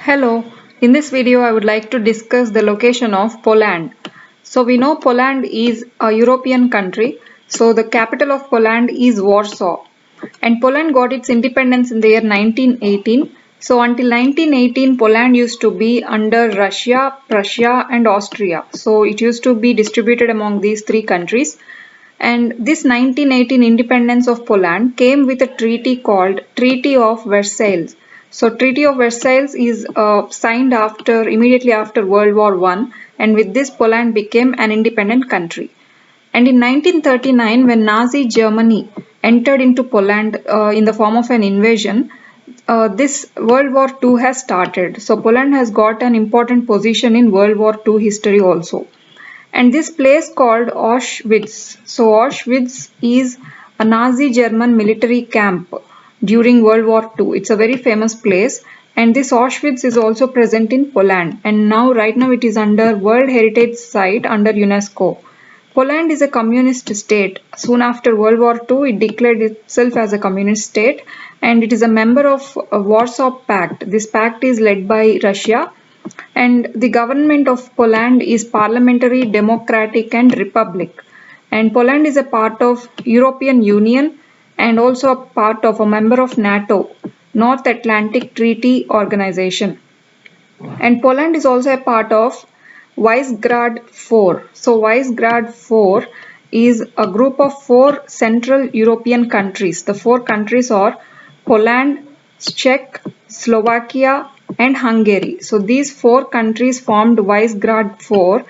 Hello, in this video I would like to discuss the location of Poland. So we know Poland is a European country, so the capital of Poland is Warsaw. And Poland got its independence in the year 1918. So until 1918 Poland used to be under Russia, Prussia and Austria. So it used to be distributed among these three countries. And this 1918 independence of Poland came with a treaty called Treaty of Versailles. So Treaty of Versailles is signed immediately after World War I, and with this Poland became an independent country. And in 1939, when Nazi Germany entered into Poland in the form of an invasion, this World War II has started. So Poland has got an important position in World War II history also. And this place called Auschwitz. So Auschwitz is a Nazi German military camp during World War II. It's a very famous place, and this Auschwitz is also present in Poland, and right now it is under World Heritage Site under UNESCO. Poland is a communist state. Soon after World War II, it declared itself as a communist state, and it is a member of Warsaw Pact. This pact is led by Russia, and the government of Poland is parliamentary, democratic and republic. And Poland is a part of European Union and also a part of a member of NATO, North Atlantic Treaty Organization. And Poland is also a part of Visegrad 4. So Visegrad 4 is a group of 4 Central European countries. The 4 countries are Poland, Czech, Slovakia and Hungary. So these 4 countries formed Visegrad 4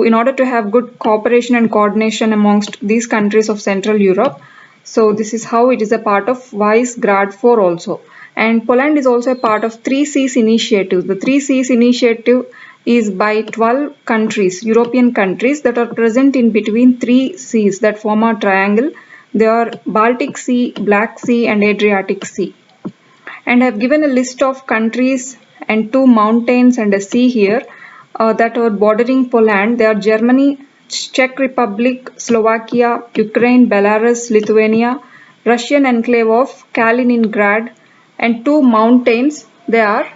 in order to have good cooperation and coordination amongst these countries of Central Europe. So this is how it is a part of Visegrad 4 also. And Poland is also a part of 3 Seas initiative. The 3 Seas initiative is by 12 countries, European countries that are present in between 3 seas that form a triangle. They are Baltic Sea, Black Sea and Adriatic Sea. And I have given a list of countries and 2 mountains and a sea here that are bordering Poland. They are Germany, Czech Republic, Slovakia, Ukraine, Belarus, Lithuania, Russian enclave of Kaliningrad, and 2 mountains. They are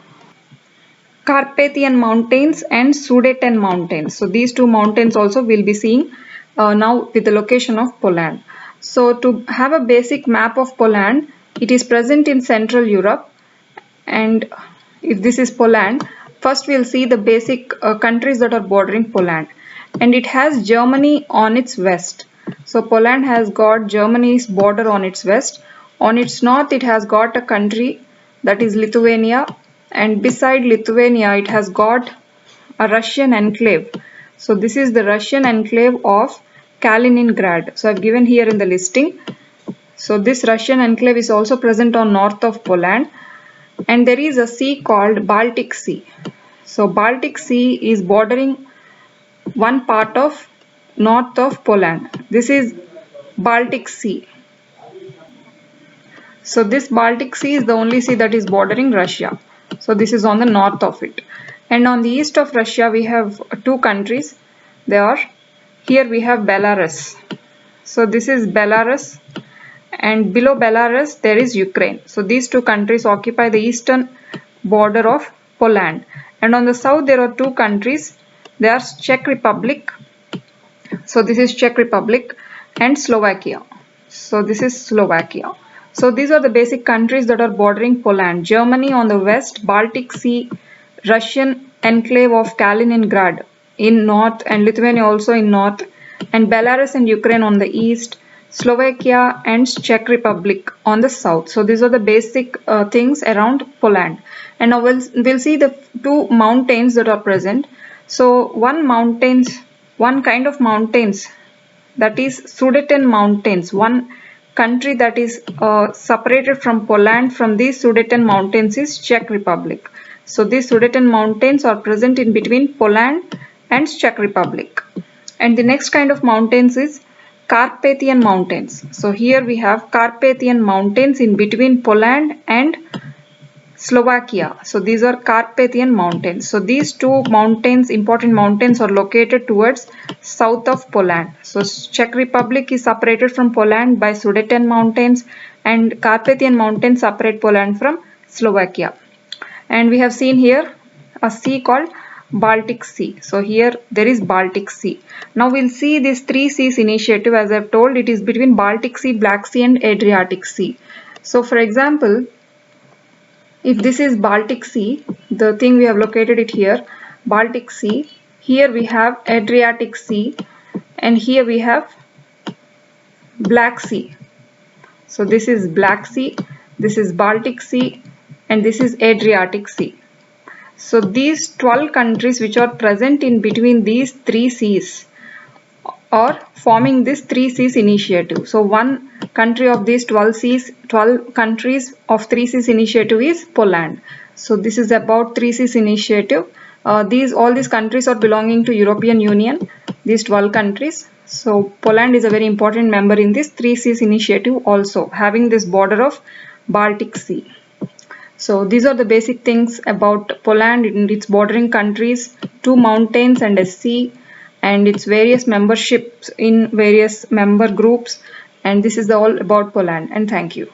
Carpathian Mountains and Sudeten Mountains. So these 2 mountains also we'll be seeing now with the location of Poland. So to have a basic map of Poland, it is present in Central Europe, and if this is Poland, first we'll see the basic countries that are bordering Poland. And it has Germany on its west. So Poland has got Germany's border on its west. On its north it has got a country that is Lithuania, and beside Lithuania it has got a Russian enclave. So this is the Russian enclave of Kaliningrad. So I've given here in the listing. So this Russian enclave is also present on north of Poland, and there is a sea called Baltic Sea. So Baltic Sea is bordering one part of north of Poland. This is Baltic Sea. So this Baltic Sea is the only sea that is bordering Russia. So this is on the north of it. And on the east of Russia we have 2 countries. Here we have Belarus. So this is Belarus, and below Belarus there is Ukraine. So these 2 countries occupy the eastern border of Poland. And on the south there are 2 countries. They are Czech Republic. So this is Czech Republic, and Slovakia. So this is Slovakia. So these are the basic countries that are bordering Poland. Germany on the west, Baltic Sea, Russian enclave of Kaliningrad in north, and Lithuania also in north, and Belarus and Ukraine on the east, Slovakia and Czech Republic on the south. So these are the basic things around Poland. And now we'll see the 2 mountains that are present. So one kind of mountains, that is Sudeten Mountains. One country that is separated from Poland from these Sudeten Mountains is Czech Republic. So these Sudeten Mountains are present in between Poland and Czech Republic. And the next kind of mountains is Carpathian Mountains. So here we have Carpathian Mountains in between Poland and Slovakia. So these are Carpathian Mountains. So these 2 important mountains are located towards south of Poland. So Czech Republic is separated from Poland by Sudeten Mountains, and Carpathian Mountains separate Poland from Slovakia. And we have seen here a sea called Baltic Sea. So here there is Baltic Sea. Now we'll see this three seas initiative. As I've told, it is between Baltic Sea, Black Sea and Adriatic Sea. So for example, if this is Baltic Sea, the thing we have located it here, Baltic Sea, here we have Adriatic Sea, and here we have Black Sea. So this is Black Sea, this is Baltic Sea, and this is Adriatic Sea. So these 12 countries which are present in between these three seas are forming this three seas initiative. So one country of these 12 countries of three seas initiative is Poland. So this is about three seas initiative. All these countries are belonging to European Union, these 12 countries. So Poland is a very important member in this three seas initiative, also having this border of Baltic Sea. So these are the basic things about Poland and its bordering countries, two mountains and a sea, and its various memberships in various member groups. And this is all about Poland. And thank you.